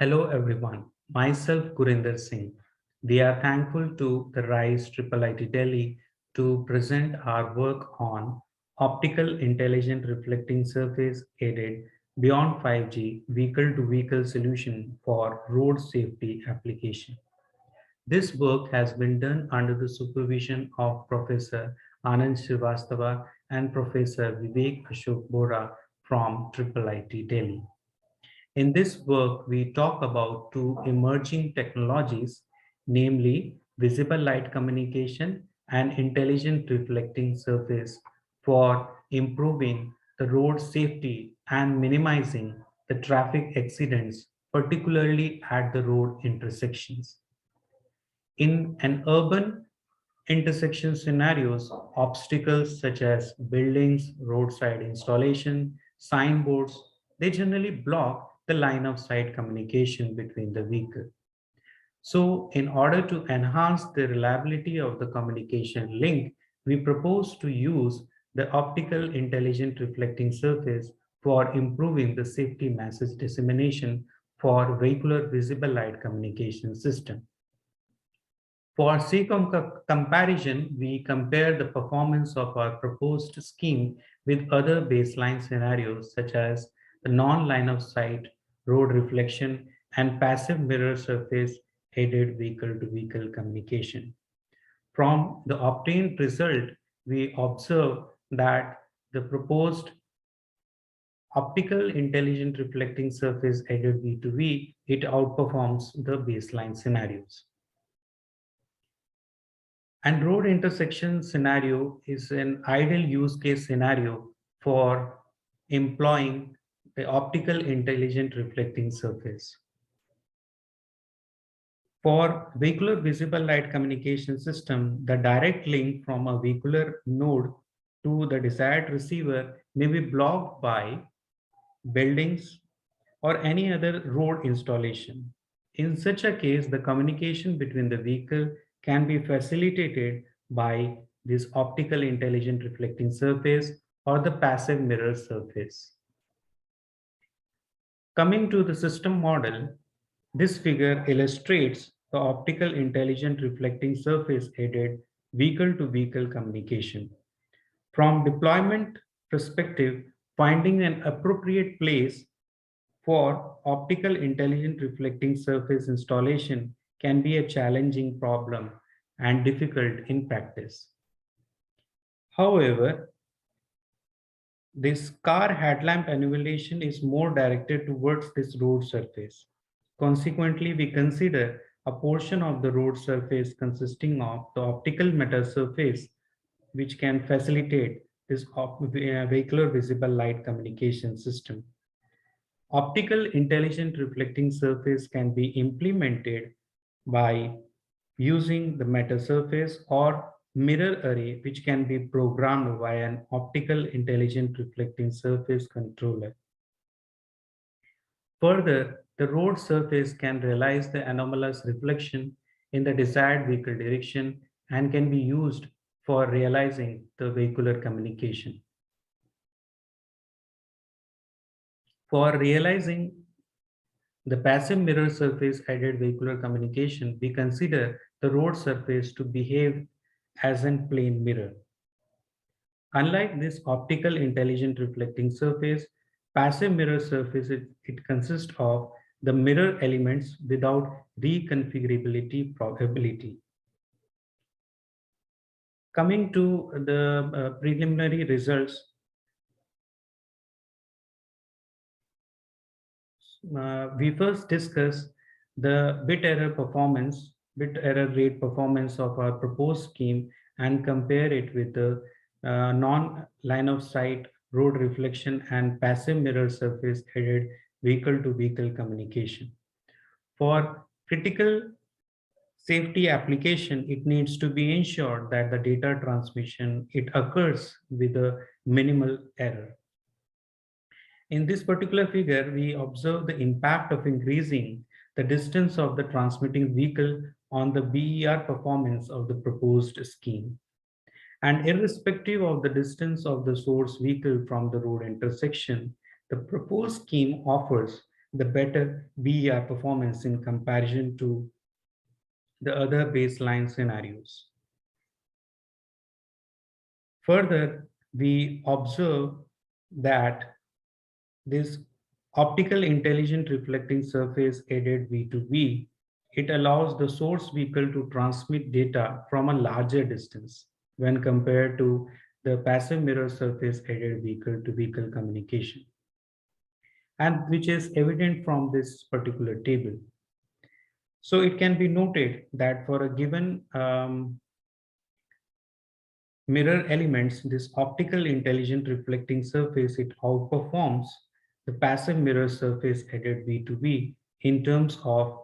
Hello everyone, myself Gurinder Singh. We are thankful to the RISE IIIT Delhi to present our work on optical intelligent reflecting surface aided beyond 5G vehicle-to-vehicle solution for road safety application. This work has been done under the supervision of Professor Anand Srivastava and Professor Vivek Ashok Bohara from IIIT Delhi. In this work, we talk about two emerging technologies, namely visible light communication and intelligent reflecting surface for improving the road safety and minimizing the traffic accidents, particularly at the road intersections. In an urban intersection scenarios, obstacles such as buildings, roadside installation, signboards, they generally block the line of sight communication between the vehicle. So in order to enhance the reliability of the communication link, we propose to use the optical intelligent reflecting surface for improving the safety message dissemination for vehicular visible light communication system. For sake of comparison, we compare the performance of our proposed scheme with other baseline scenarios such as the non-line of sight, road reflection, and passive mirror surface aided vehicle-to-vehicle communication. From the obtained result, we observe that the proposed optical intelligent reflecting surface aided V2V, it outperforms the baseline scenarios. And road intersection scenario is an ideal use case scenario for employing the optical intelligent reflecting surface. For vehicular visible light communication system, the direct link from a vehicular node to the desired receiver may be blocked by buildings or any other road installation. In such a case, the communication between the vehicle can be facilitated by this optical intelligent reflecting surface or the passive mirror surface. Coming to the system model, this figure illustrates the optical intelligent reflecting surface aided vehicle-to-vehicle communication. From deployment perspective, finding an appropriate place for optical intelligent reflecting surface installation can be a challenging problem and difficult in practice. However, this car headlamp annihilation is more directed towards this road surface. Consequently, we consider a portion of the road surface consisting of the optical metal surface, which can facilitate this vehicular visible light communication system. Optical intelligent reflecting surface can be implemented by using the meta surface or mirror array, which can be programmed via an optical intelligent reflecting surface controller. Further, the road surface can realize the anomalous reflection in the desired vehicle direction and can be used for realizing the vehicular communication. For realizing the passive mirror surface aided vehicular communication, we consider the road surface to behave as a plane mirror. Unlike this optical intelligent reflecting surface, passive mirror surface, it consists of the mirror elements without reconfigurability probability. Coming to the preliminary results, we first discuss the bit error rate performance of our proposed scheme and compare it with the non-line of sight road reflection and passive mirror surface aided vehicle-to-vehicle communication. For critical safety application, it needs to be ensured that the data transmission, it occurs with a minimal error. In this particular figure, we observe the impact of increasing the distance of the transmitting vehicle on the BER performance of the proposed scheme. And irrespective of the distance of the source vehicle from the road intersection, the proposed scheme offers the better BER performance in comparison to the other baseline scenarios. Further, we observe that this optical intelligent reflecting surface aided V2V, it allows the source vehicle to transmit data from a larger distance when compared to the passive mirror surface aided vehicle to vehicle communication, and which is evident from this particular table. So it can be noted that for a given mirror elements, this optical intelligent reflecting surface, it outperforms the passive mirror surface added V2V in terms of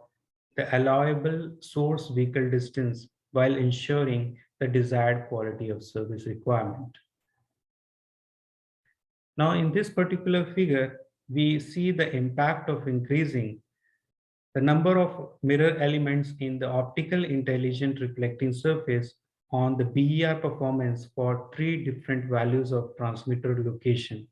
the allowable source vehicle distance while ensuring the desired quality of service requirement. Now, in this particular figure, we see the impact of increasing the number of mirror elements in the optical intelligent reflecting surface on the BER performance for 3 different values of transmitter location.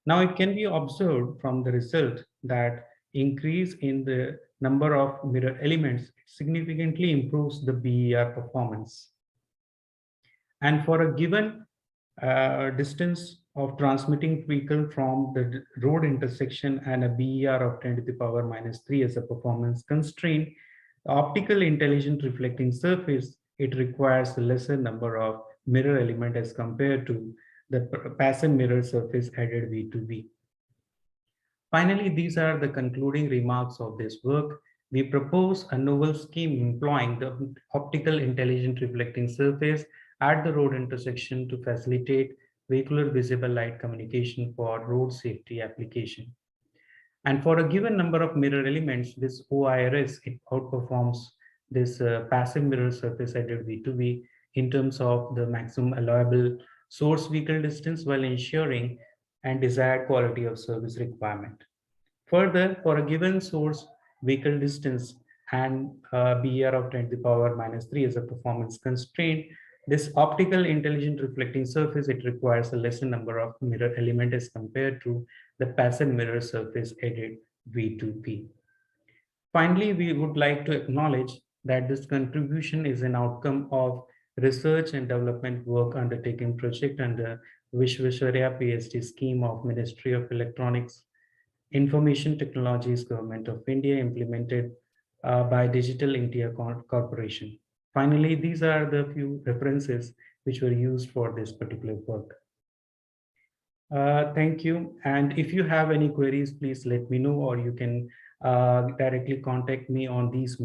Now it can be observed from the result that increase in the number of mirror elements significantly improves the BER performance. And for a given distance of transmitting vehicle from the road intersection and a BER of 10 to the power minus 3 as a performance constraint, the optical intelligent reflecting surface, it requires a lesser number of mirror element as compared to the passive mirror surface added V2V. Finally, these are the concluding remarks of this work. We propose a novel scheme employing the optical intelligent reflecting surface at the road intersection to facilitate vehicular visible light communication for road safety application. And for a given number of mirror elements, this OIRS, it outperforms this passive mirror surface added V2V in terms of the maximum allowable source vehicle distance while ensuring and desired quality of service requirement. Further, for a given source vehicle distance and BER of 10 to the power minus 3 as a performance constraint, this optical intelligent reflecting surface, it requires a lesser number of mirror element as compared to the passive mirror surface added V2P. Finally, we would like to acknowledge that this contribution is an outcome of research and development work undertaken project under Vishwesvaraya PhD scheme of Ministry of Electronics, Information Technologies, Government of India, implemented by Digital India Corporation. Finally, these are the few references which were used for this particular work. Thank you. And if you have any queries, please let me know, or you can directly contact me on these